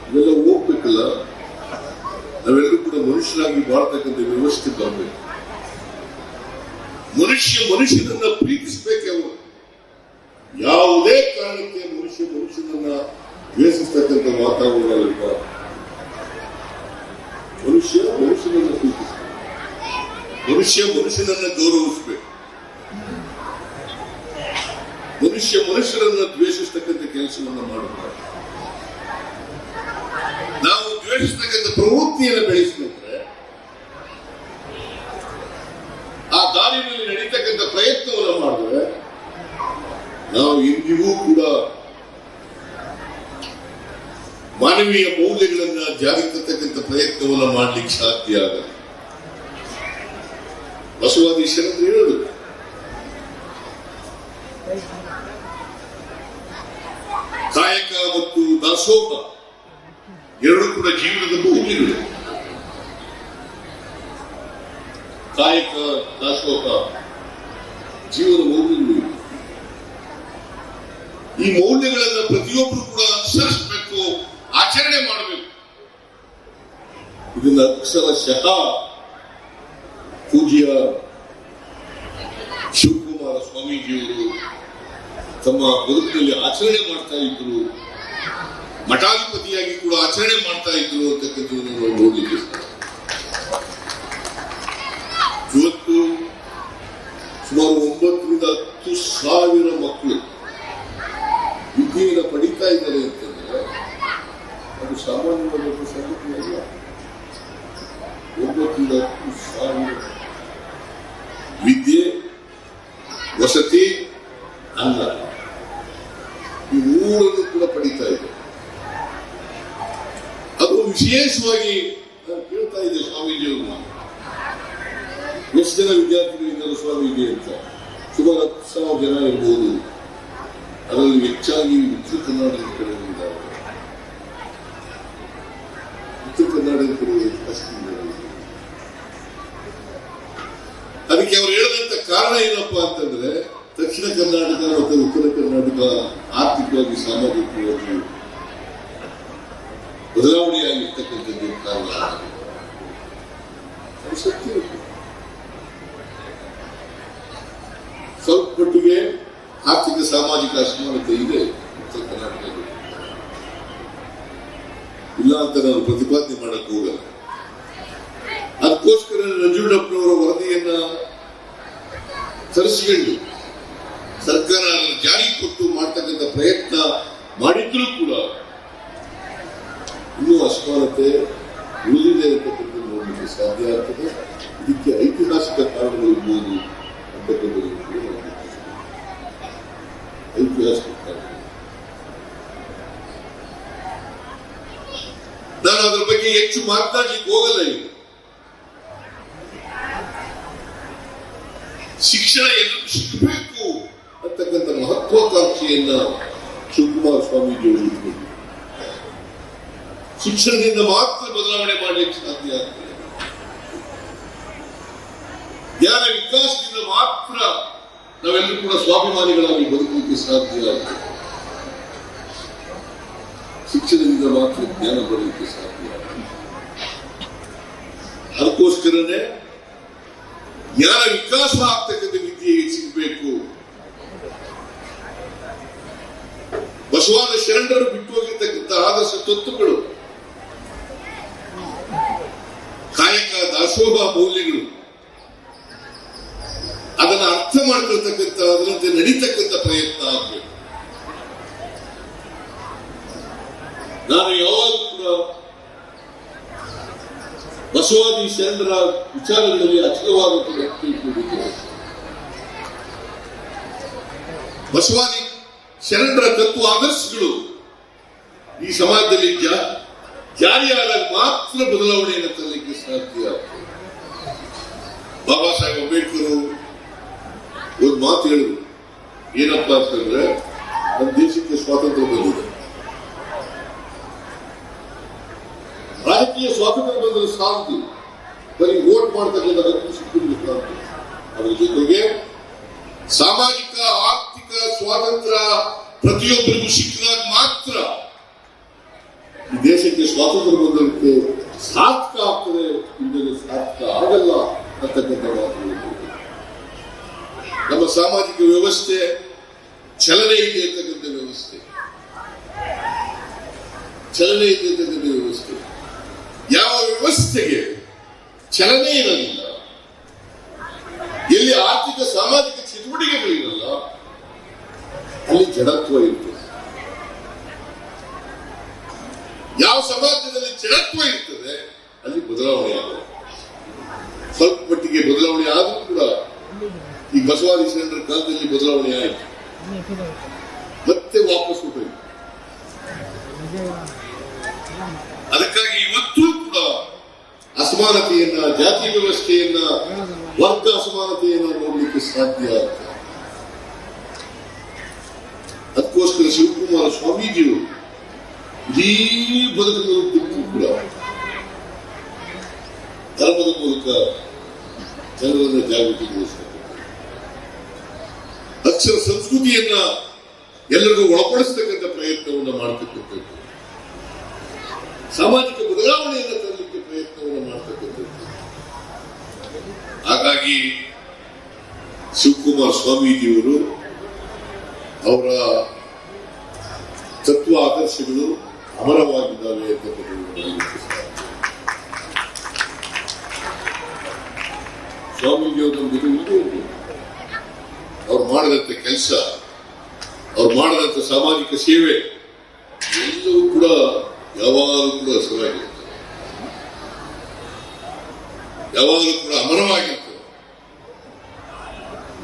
ಇವೆಲ್ಲ ಹೋಗ್ಬೇಕಲ್ಲ. ನಾವೆಲ್ಲರೂ ಕೂಡ ಮನುಷ್ಯರಾಗಿ ಬಾಳ್ತಕ್ಕಂಥ ವ್ಯವಸ್ಥೆ ಬರಬೇಕು. ಮನುಷ್ಯನನ್ನ ಪ್ರೀತಿಸಬೇಕೆ ಅವರು. ಯಾವುದೇ ಕಾರಣಕ್ಕೆ ಮನುಷ್ಯನನ್ನ ದ್ವೇಷಿಸ್ತಕ್ಕಂಥ ವಾತಾವರಣ ಇರಬಾರದು. ಮನುಷ್ಯನನ್ನ ಪ್ರೀತಿಸಬೇಕು. ಮನುಷ್ಯನನ್ನ ಗೌರವಿಸಬೇಕು. ಮನುಷ್ಯರನ್ನ ದ್ವೇಷಿಸ್ತಕ್ಕಂಥ ಕೆಲಸವನ್ನ ಮಾಡಬಾರದು. ನಾವು ದ್ವೇಷಿಸ್ತಕ್ಕಂಥ ಪ್ರವೃತ್ತಿಯನ್ನು ಬೆಳೆಸಿದ್ರೆ ಆ ದಾರಿಯಲ್ಲಿ ನಡೀತಕ್ಕಂಥ ಪ್ರಯತ್ನವನ್ನು ಮಾಡಿದ್ರೆ ನಾವು ಎಂದಿಗೂ ಕೂಡ ಮಾನವೀಯ ಮೌಲ್ಯಗಳನ್ನ ಜಾರಿಗೆ ತರ್ತಕ್ಕಂಥ ಪ್ರಯತ್ನವನ್ನು ಮಾಡಲಿಕ್ಕೆ ಸಾಧ್ಯ ಆಗಲ್ಲ. ಬಸವಾದಿ ಶರಣರು ಹೇಳೋದು ಕಾಯಕ ಮತ್ತು ದಾಸೋಹ ಎರಡು ಕೂಡ ಜೀವನದ ಮೌಲ್ಯಗಳು. ಕಾಯಕ ದಾಸೋಹ ಜೀವನ ಮೌಲ್ಯಗಳು. ಈ ಮೌಲ್ಯಗಳನ್ನು ಪ್ರತಿಯೊಬ್ಬರು ಕೂಡ ಅನುಸರಿಸಬೇಕು, ಆಚರಣೆ ಮಾಡಬೇಕು. ಇದನ್ನ ಅಕ್ಷರಶಃ ಪೂಜ್ಯ ಶಿವಕುಮಾರ ಸ್ವಾಮೀಜಿಯವರು ತಮ್ಮ ಬದುಕಿನಲ್ಲಿ ಆಚರಣೆ ಮಾಡ್ತಾ ಇದ್ರು. ಮಠಾಧಿಪತಿಯಾಗಿ ಕೂಡ ಆಚರಣೆ ಮಾಡ್ತಾ ಇದ್ರು ಅಂತಕ್ಕಂಥದ್ದನ್ನು ನಾವು ನೋಡಲಿಕ್ಕೆ. ಇವತ್ತು ಸುಮಾರು 9,000 ಮಕ್ಕಳು ವಿದ್ಯೆಯನ್ನು ಪಡಿತಾ ಇದ್ದಾರೆ ಅಂತಂದ್ರೆ ಅದು ಸಾಮಾನ್ಯವಾದ ಸಂಗತಿ ಅಲ್ಲ. 9,000 ವಿದ್ಯೆ ವಸತಿ ಅಲ್ಲ, ಈ ಮೂರನ್ನು ಕೂಡ ಪಡಿತಾ ಇದೆ. ಅದು ವಿಶೇಷವಾಗಿ ನಾನು ಕೇಳ್ತಾ ಇದ್ದೆ ಸ್ವಾಮೀಜಿಯವ್ರನ್ನ, ಎಷ್ಟು ಜನ ವಿದ್ಯಾರ್ಥಿಗಳಿದ್ದಾರೆ ಸ್ವಾಮೀಜಿ ಅಂತ. ಸುಮಾರು 10,000 ಜನ ಇರ್ಬೋದು. ಅದರಲ್ಲಿ ಹೆಚ್ಚಾಗಿ ಉತ್ತರ ಕರ್ನಾಟಕದ ಕಡೆ ಇದ್ದಾರೆ. ಉತ್ತರ ಕರ್ನಾಟಕದ ಕಡೆ ಜಾಸ್ತಿ ಇದ್ದಾರೆ. ಅದಕ್ಕೆ ಅವರು ಹೇಳದಂತ ಕಾರಣ ಏನಪ್ಪಾ ಅಂತಂದ್ರೆ, ದಕ್ಷಿಣ ಕರ್ನಾಟಕ ಮತ್ತು ಉತ್ತರ ಕರ್ನಾಟಕ ಆರ್ಥಿಕವಾಗಿ ಸಾಮಾಜಿಕವಾಗಿ ಬದಲಾವಣೆಯಾಗಿರ್ತಕ್ಕಂಥದ್ದು ಕಾರಣ. ಅದು ಸತ್ಯ. ಸ್ವಲ್ಪ ಮಟ್ಟಿಗೆ ಆರ್ಥಿಕ ಸಾಮಾಜಿಕ ಅಸಮಾನತೆ ಇದೆ ಉತ್ತರ ಕರ್ನಾಟಕದಲ್ಲಿ, ಇಲ್ಲ ಅಂತ ನಾನು ಪ್ರತಿಪಾದನೆ ಮಾಡಕ್ ಹೋಗಲ್ಲ. ಅದಕ್ಕೋಸ್ಕರ ನಂಜುಂಡಪ್ಪನವರ ವರದಿಯನ್ನ ತರಿಸಿಕೊಂಡು ಸರ್ಕಾರ ಜಾರಿ ಕೊಟ್ಟು ಮಾಡ್ತಕ್ಕಂಥ ಪ್ರಯತ್ನ ಮಾಡಿದ್ರೂ ಕೂಡ ಇನ್ನೂ ಅಸಮಾನತೆ ಉಳಿದಿದೆ ಅಂತಕ್ಕಂಥದ್ದು ನೋಡಲಿಕ್ಕೆ ಸಾಧ್ಯ ಆಗ್ತದೆ. ಇದಕ್ಕೆ ಐತಿಹಾಸಿಕ ಕಾರಣಗಳು ಇರ್ಬೋದು ಅಂತಕ್ಕಂಥದ್ದು ಐತಿಹಾಸಿಕ ಕಾರಣ. ನಾನು ಅದರ ಬಗ್ಗೆ ಹೆಚ್ಚು ಮಾತನಾಡಲಿಕ್ಕೆ ಹೋಗಲ್ಲ. ಈಗ ಶಿಕ್ಷಣ ಎಲ್ಲರೂ ಸಿಗಬೇಕು ಅಂತಕ್ಕಂಥ ಮಹತ್ವಾಕಾಂಕ್ಷೆಯನ್ನ ಶಿವಕುಮಾರ ಸ್ವಾಮೀಜಿಯವರು ಇಟ್ಕೊಂಡು ಶಿಕ್ಷಣದಿಂದ ಮಾತ್ರ ಬದಲಾವಣೆ ಮಾಡಲಿಕ್ಕೆ ಸಾಧ್ಯ ಆಗ್ತದೆ. ಜ್ಞಾನ ವಿಕಾಸದಿಂದ ಮಾತ್ರ ನಾವೆಲ್ಲರೂ ಕೂಡ ಸ್ವಾಭಿಮಾನಿಗಳಾಗಿ ಬದುಕಲಿಕ್ಕೆ ಸಾಧ್ಯ ಆಗ್ತದೆ. ಶಿಕ್ಷಣದಿಂದ ಮಾತ್ರ ಜ್ಞಾನ ಬರಲಿಕ್ಕೆ ಸಾಧ್ಯ ಆಗ್ತದೆ. ಅದಕ್ಕೋಸ್ಕರನೇ ಜ್ಞಾನ ವಿಕಾಸ ಆಗ್ತಕ್ಕಂಥ ವಿದ್ಯೆ ಸಿಗಬೇಕು. ಬಸವಾದ ಶರಣರು ಬಿಟ್ಟು ಹೋಗಿರ್ತಕ್ಕಂಥ ಆದರ್ಶ ತತ್ವಗಳು, ಕಾಯಕ ದಾಸೋಹ ಮೌಲ್ಯಗಳು, ಅದನ್ನ ಅರ್ಥ ಮಾಡ್ಕೊಳ್ತಕ್ಕಂಥ, ಅದರಂತೆ ನಡೀತಕ್ಕಂಥ ಪ್ರಯತ್ನ ಆಗಬೇಕು. ನಾನು ಯಾವಾಗಲೂ ಕೂಡ ಬಸವಾದಿ ಶರಣರ ವಿಚಾರಗಳಲ್ಲಿ ಅಚಲವಾದ ತಿಳ್ಕೊಂಡಿದ್ದೇನೆ. ಬಸವಾದಿ ಶರಣರ ತತ್ವ ಆದರ್ಶಗಳು ಈ ಸಮಾಜದಲ್ಲಿ ಜಾರಿಯಾದಾಗ ಮಾತ್ರ ಬದಲಾವಣೆಯನ್ನು ತರಲಿಕ್ಕೆ ಸಾಧ್ಯ ಆಗ್ತದೆ. ಬಾಬಾ ಸಾಹೇಬ್ ಅಂಬೇಡ್ಕರ್ ಒಂದು ಮಾತು ಹೇಳಿದ್ರು. ಏನಪ್ಪಾ ಅಂತಂದ್ರೆ, ನಮ್ಮ ದೇಶಕ್ಕೆ ಸ್ವಾತಂತ್ರ್ಯ ಬಂದಿದೆ, ರಾಜಕೀಯ ಸ್ವಾತಂತ್ರ್ಯ ಬಂದರೆ ಸಾಲದು, ಬರೀ ವೋಟ್ ಮಾಡ್ತಕ್ಕಂಥ ಹಕ್ಕು ಸಿಕ್ಕಿದ್ರೆ ಸಾಲದು. ಅದರ ಜೊತೆಗೆ ಸಾಮಾಜಿಕ ಆರ್ಥಿಕ ಸ್ವಾತಂತ್ರ್ಯ ಪ್ರತಿಯೊಬ್ಬರಿಗೂ ಸಿಕ್ಕಿದಾಗ ಮಾತ್ರ ಈ ದೇಶಕ್ಕೆ ಸ್ವಾತಂತ್ರ್ಯ ಬಂದಕ್ಕೆ ಸಾರ್ಥಕ ಆಗ್ತದೆ, ಇಂದಿನ ಸಾರ್ಥಕ ಆಗಲ್ಲ ಅಂತಕ್ಕಂಥ ಮಾತುಗಳು. ನಮ್ಮ ಸಾಮಾಜಿಕ ವ್ಯವಸ್ಥೆ ಚಲನೆ ಇದೆ ಅಂತಕ್ಕಂಥ ವ್ಯವಸ್ಥೆ, ಚಲನೆ ಇದೆ ಅಂತಕ್ಕಂಥ ವ್ಯವಸ್ಥೆ. ಯಾವ ವ್ಯವಸ್ಥೆಗೆ ಚಲನೆ ಇರಲಿಲ್ಲ, ಎಲ್ಲಿ ಆರ್ಥಿಕ ಸಾಮಾಜಿಕ ಚಟುವಟಿಕೆಗಳಿರಲ್ಲ, ಅಲ್ಲಿ ಜಡತ್ವ ಇರ್ತದೆ. ಯಾವ ಸಮಾಜದಲ್ಲಿ ಜಡತ್ವ ಇರ್ತದೆ ಅಲ್ಲಿ ಬದಲಾವಣೆ ಆಗುತ್ತೆ. ಸ್ವಲ್ಪ ಮಟ್ಟಿಗೆ ಬದಲಾವಣೆ ಆದರೂ ಕೂಡ ಈ ಬಸವಾದಿ ಶರಣರ ಕಾಲದಲ್ಲಿ ಬದಲಾವಣೆ ಆಯಿತು, ಮತ್ತೆ ವಾಪಸ್ ಹೋಯಿತು. ಅದಕ್ಕಾಗಿ ಇವತ್ತೂ ಕೂಡ ಅಸಮಾನತೆಯನ್ನ, ಜಾತಿ ವ್ಯವಸ್ಥೆಯನ್ನ, ವರ್ಗ ಅಸಮಾನತೆಯನ್ನ ನೋಡಲಿಕ್ಕೆ ಸಾಧ್ಯ ಆಗ್ತದೆ. ಅದಕ್ಕೋಸ್ಕರ ಶಿವಕುಮಾರ ಸ್ವಾಮೀಜಿಯವರು ಇಡೀ ಬದುಕಿನ ಕೂಡ ಧರ್ಮದ ಮೂಲಕ ಜನರನ್ನ ಜಾಗೃತಿಗೊಳಿಸಬೇಕು. ಅಕ್ಷರ ಸಂಸ್ಕೃತಿಯನ್ನ ಎಲ್ಲರಿಗೂ ಒಳಪಡಿಸತಕ್ಕಂಥ ಪ್ರಯತ್ನವನ್ನು ಮಾಡತಕ್ಕಂಥದ್ದು, ಸಾಮಾಜಿಕ ಬದಲಾವಣೆಯನ್ನು ತರಲಿಕ್ಕೆ ಪ್ರಯತ್ನವನ್ನು ಮಾಡತಕ್ಕಂಥದ್ದು. ಹಾಗಾಗಿ ಶಿವಕುಮಾರ ಸ್ವಾಮೀಜಿಯವರು ಅವರ ತತ್ವ ಆದರ್ಶಗಳು ಅಮರವಾಗಿದ್ದಾವೆ ಅಂತಕ್ಕಂಥದ್ದು. ಸ್ವಾಮೀಜಿಯವರು ನಮ್ಗೆ ಅವ್ರು ಮಾಡಿದಂಥ ಕೆಲಸ, ಅವ್ರು ಮಾಡಿದಂಥ ಸಾಮಾಜಿಕ ಸೇವೆ ಎಲ್ಲವೂ ಕೂಡ ಯಾವಾಗಲೂ ಕೂಡ ಹಸಿರಾಗಿರ್ತದೆ, ಯಾವಾಗಲೂ ಕೂಡ ಅಮರವಾಗಿರ್ತದೆ.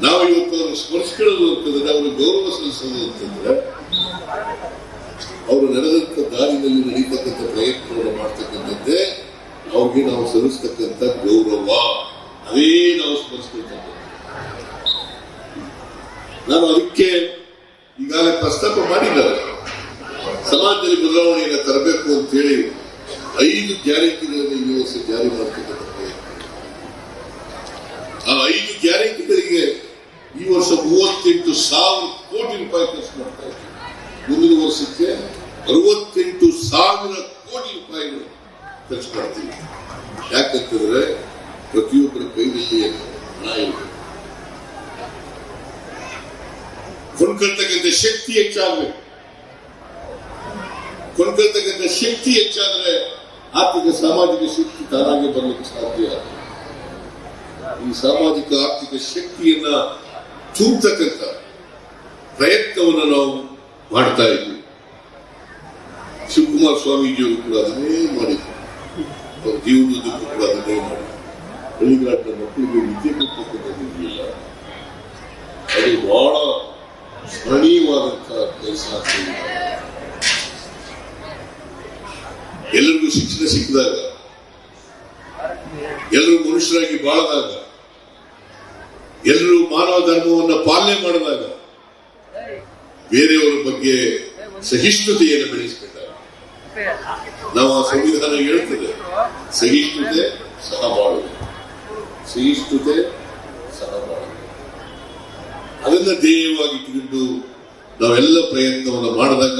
ನಾವು ಇವತ್ತು ಅವರು ಸ್ಮರಿಸಿಕೊಳ್ಳಲು ಅಂತಂದ್ರೆ, ಅವರು ಗೌರವ ಸಲ್ಲಿಸೋದು ಅಂತಂದ್ರೆ, ಅವರು ನಡೆದಂತ ದಾರಿನಲ್ಲಿ ನಡೀತಕ್ಕಂಥ ಪ್ರಯತ್ನವನ್ನು ಮಾಡ್ತಕ್ಕಂಥದ್ದೇ ಅವ್ರಿಗೆ ನಾವು ಸಲ್ಲಿಸ್ತಕ್ಕಂಥ ಗೌರವ. ಅದೇ ನಾವು ಸ್ಮರಿಸ್ಕೊಳ್ತಕ್ಕಂಥ. ನಾನು ಅದಕ್ಕೆ ಈಗಾಗಲೇ ಪ್ರಸ್ತಾಪ ಮಾಡಿದ್ದಾರೆ, ಸಮಾಜದಲ್ಲಿ ಬದಲಾವಣೆಯನ್ನು ತರಬೇಕು ಅಂತ ಹೇಳಿ 5 ಗ್ಯಾರಂಟಿಗಳನ್ನು ಈ ವರ್ಷ ಜಾರಿ ಮಾಡತಕ್ಕಂಥ ಪ್ರಯತ್ನ. ಆ 5 ಗ್ಯಾರಂಟಿಗಳಿಗೆ ಈ ವರ್ಷ 38,000 ಕೋಟಿ ರೂಪಾಯಿ ಖರ್ಚು ಮಾಡ್ತಾ ಇದ್ದೀವಿ. ಮುಂದಿನ ವರ್ಷಕ್ಕೆ 68,000 ಕೋಟಿ ರೂಪಾಯಿಗಳು ಖರ್ಚು ಮಾಡ್ತೀವಿ. ಯಾಕಂತಂದ್ರೆ ಪ್ರತಿಯೊಬ್ಬರ ಕೈಯಲ್ಲಿ ಹಣ ಇರಬೇಕು, ಕೊಂಡ್ಕೊಳ್ತಕ್ಕಂಥ ಶಕ್ತಿ ಹೆಚ್ಚಾಗಬೇಕು. ಕೊಂಡ್ಕೊಳ್ತಕ್ಕಂಥ ಶಕ್ತಿ ಹೆಚ್ಚಾದ್ರೆ ಆರ್ಥಿಕ ಸಾಮಾಜಿಕ ಶಕ್ತಿ ತಾನಾಗೆ ಬರಲಿಕ್ಕೆ ಸಾಧ್ಯ. ಈ ಸಾಮಾಜಿಕ ಆರ್ಥಿಕ ಶಕ್ತಿಯನ್ನ ತುಂಬತಕ್ಕಂಥ ಪ್ರಯತ್ನವನ್ನು ನಾವು ಮಾಡ್ತಾ ಇದ್ವಿ. ಶಿವಕುಮಾರ ಸ್ವಾಮೀಜಿಯವರು ಕೂಡ ಅದನ್ನೇ ಮಾಡಿದ್ರು, ಅವ್ರ ಜೀವನದಕ್ಕೂ ಕೂಡ ಅದನ್ನೇ ಮಾಡಿದ್ರು. ಹಳ್ಳಿಗಾಡಿನ ಮಕ್ಕಳಿಗೆ ವಿದ್ಯೆ ಕೊಡ್ತಕ್ಕಂಥದ್ದಿಲ್ಲ, ಅದು ಬಹಳ ಸ್ಮರಣೀಯವಾದಂತಹ ಕೆಲಸ ಆಗ್ತದೆ. ಎಲ್ಲರಿಗೂ ಶಿಕ್ಷಣ ಸಿಕ್ಕಿದಾಗ, ಎಲ್ಲರೂ ಮನುಷ್ಯರಾಗಿ ಬಾಳದಾಗ, ಎಲ್ಲರೂ ಮಾನವ ಧರ್ಮವನ್ನು ಪಾಲನೆ ಮಾಡಿದಾಗ ಬೇರೆಯವರ ಬಗ್ಗೆ ಸಹಿಷ್ಣುತೆಯನ್ನು ಬೆಳೆಸಬೇಕಾಗ ನಾವು ಆ ಸಂವಿಧಾನ ಹೇಳ್ತದೆ, ಸಹಿಷ್ಣುತೆ ಸಹಬಾಳ್ವೆ, ಸಹಿಷ್ಣುತೆ ಸಹಬಾಳ್ವೆ. ಅದನ್ನ ಧ್ಯೇಯವಾಗಿ ಇಟ್ಟುಕೊಂಡು ನಾವೆಲ್ಲ ಪ್ರಯತ್ನವನ್ನು ಮಾಡಿದಾಗ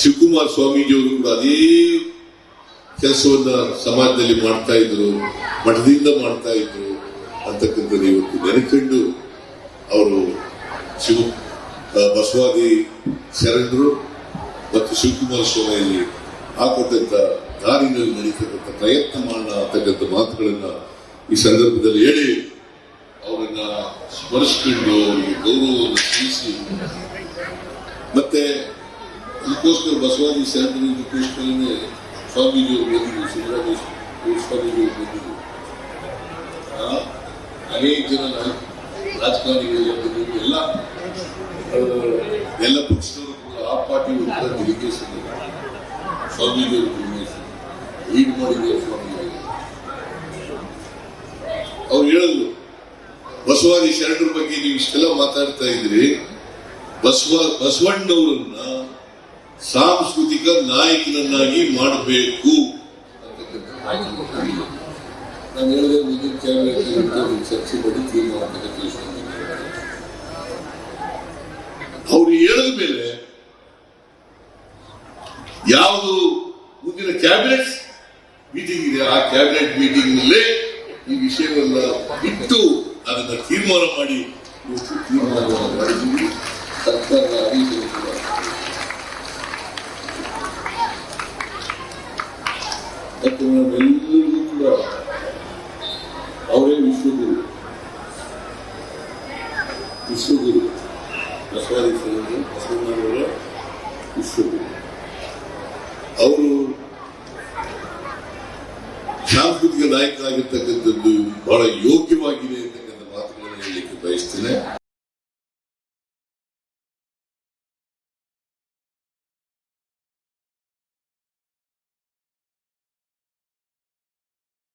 ಶಿವಕುಮಾರ ಸ್ವಾಮೀಜಿಯವರು ಕೂಡ ಅದೇ ಕೆಲಸವನ್ನ ಸಮಾಜದಲ್ಲಿ ಮಾಡ್ತಾ ಇದ್ರು, ಮಠದಿಂದ ಮಾಡ್ತಾ ಇದ್ರು ಅಂತಕ್ಕಂಥದ್ದು ಇವತ್ತು ನೆನಕೊಂಡು ಅವರು ಬಸವಾದಿ ಶರಣರು ಮತ್ತು ಶಿವಕುಮಾರ ಸ್ವಾಮಿಯಲ್ಲಿ ಹಾಕೊಟ್ಟಂತ ದಾರಿನಲ್ಲಿ ನಡೀತಕ್ಕಂಥ ಪ್ರಯತ್ನ ಮಾಡೋಣ ಅಂತಕ್ಕಂಥ ಮಾತುಗಳನ್ನ ಈ ಸಂದರ್ಭದಲ್ಲಿ ಹೇಳಿ ಅವರನ್ನ ಸ್ಮರಿಸಿಕೊಂಡು ಅವರಿಗೆ ಗೌರವವನ್ನು ಸಲ್ಲಿಸಿ, ಮತ್ತೆ ಇದಕ್ಕೋಸ್ಕರ ಬಸವಾದಿ ಶರಣರಿಗೋಸ್ಕರನೇ ಸ್ವಾಮೀಜಿಯವರು ಬಂದಿದ್ರು, ಸಿದ್ದರಾಮೇಶ್ವರ ಸ್ವಾಮೀಜಿಯವರು ಬಂದಿದ್ರು, ಅನೇಕ ಜನ ರಾಜಕಾರಣಿಗಳೆಲ್ಲ ಬಂದಿದ್ರು, ಎಲ್ಲ ಪಕ್ಷದವರು ಕೂಡ ಆ ಪಾರ್ಟಿ ಡೆಲಿಗೇಷನ್ ಸ್ವಾಮೀಜಿಯವರು ಡೆಲಿಗೇಷನ್ ಲೀಡ್ ಮಾಡಿದ್ದಾರೆ. ಸ್ವಾಮೀಜಿ ಅವ್ರು ಹೇಳಿದ್ರು, ಬಸವಾದಿ ಶರಣರ ಬಗ್ಗೆ ನೀವು ಇಷ್ಟೆಲ್ಲ ಮಾತಾಡ್ತಾ ಇದ್ರಿ, ಬಸವಣ್ಣವರನ್ನ ಸಾಂಸ್ಕೃತಿಕ ನಾಯಕನನ್ನಾಗಿ ಮಾಡಬೇಕು ಅಂತಕ್ಕಂಥ ನಾನು ಹೇಳಿದ್ರೆ ಮುಂದಿನ ಕ್ಯಾಬಿನೆಟ್ ಚರ್ಚೆ ಮಾಡಿ ತೀರ್ಮಾನ ಅವ್ರು ಹೇಳಿದ ಮೇಲೆ ಯಾವುದು ಮುಂದಿನ ಕ್ಯಾಬಿನೆಟ್ ಮೀಟಿಂಗ್ ಇದೆ ಆ ಕ್ಯಾಬಿನೆಟ್ ಮೀಟಿಂಗ್ ನಲ್ಲೇ ಈ ವಿಷಯವನ್ನ ಇಟ್ಟು ಅದನ್ನ ತೀರ್ಮಾನ ಮಾಡಿ ತೀರ್ಮಾನವನ್ನು ಮಾಡಿದ್ದೀವಿ. ಸರ್ಕಾರದ ಆದೇಶಗಳು ಕೂಡ ಮತ್ತು ನಾವೆಲ್ಲರಿಗೂ ಕೂಡ ಅವರೇ ವಿಶ್ವಗುರು ಬಸವಣ್ಣನವರ ವಿಶ್ವಗುರು. ಅವರು ಸಾಂಸ್ಕೃತಿಕ ನಾಯಕರಾಗಿರ್ತಕ್ಕಂಥದ್ದು ಬಹಳ ಯೋಗ್ಯವಾಗಿದೆ ಅಂತಕ್ಕಂಥ ಮಾತುಗಳನ್ನು ಹೇಳಲಿಕ್ಕೆ ಬಯಸ್ತೇನೆ.